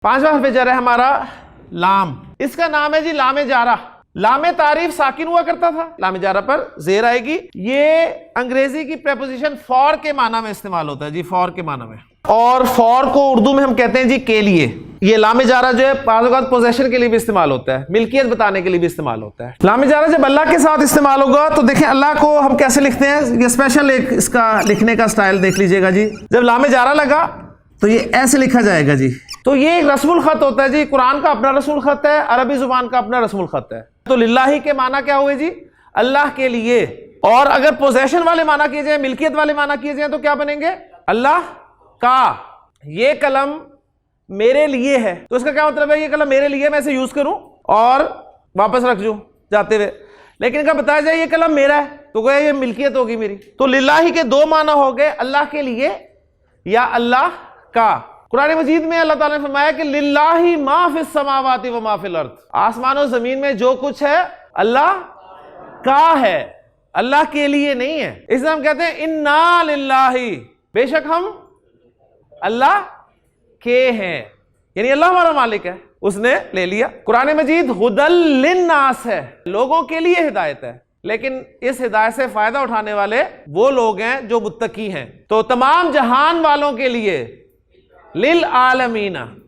پانچواں حرف جر ہے ہمارا لام. اس کا نام ہے جی لام جارہ. لام تعریف ساکن ہوا کرتا تھا, لام جارہ پر زیر آئے گی. یہ انگریزی کی پریپوزیشن فور کے معنی میں استعمال ہوتا ہے جی, فور کے معنی میں. اور فور کو اردو میں ہم کہتے ہیں جی کے لیے. یہ لام جارہ جو ہے بعض اوقات پوزیشن کے لیے بھی استعمال ہوتا ہے, ملکیت بتانے کے لیے بھی استعمال ہوتا ہے. لام جارہ جب اللہ کے ساتھ استعمال ہوگا تو دیکھیں اللہ کو ہم کیسے لکھتے ہیں, یہ اسپیشل ایک اس کا لکھنے کا سٹائل دیکھ لیجئے گا جی. جب لام جارہ لگا تو یہ ایسے لکھا جائے گا جی. تو یہ ایک رسم الخط ہوتا ہے جی, قرآن کا اپنا رسم الخط ہے, عربی زبان کا اپنا رسم الخط ہے. تو للہ کے معنی کیا ہوئے جی, اللہ کے لیے. اور اگر پوزیشن والے معنی کیے جائیں, ملکیت والے معنی کیے جائیں تو کیا بنیں گے, اللہ کا. یہ قلم میرے لیے ہے, تو اس کا کیا مطلب ہے, یہ قلم میرے لیے, میں اسے یوز کروں اور واپس رکھ جوں جاتے ہوئے. لیکن کیا بتایا جائے یہ قلم میرا ہے تو گویا یہ ملکیت ہوگی میری. تو للہ کے دو معنی ہو گئے, اللہ کے لیے یا اللہ کا. قرآن مجید میں اللہ تعالیٰ نے فرمایا کہ للہ ما فی السماوات و ما فی الارض, آسمان و زمین میں جو کچھ ہے اللہ کا ہے, اللہ کے لیے نہیں ہے. اس لیے ہم کہتے ہیں انا للہ, بے شک ہم اللہ کے ہیں, یعنی اللہ ہمارا مالک ہے, اس نے لے لیا. قرآن مجید ہدی للناس ہے, لوگوں کے لیے ہدایت ہے, لیکن اس ہدایت سے فائدہ اٹھانے والے وہ لوگ ہیں جو متقی ہیں. تو تمام جہان والوں کے لیے للعالمین,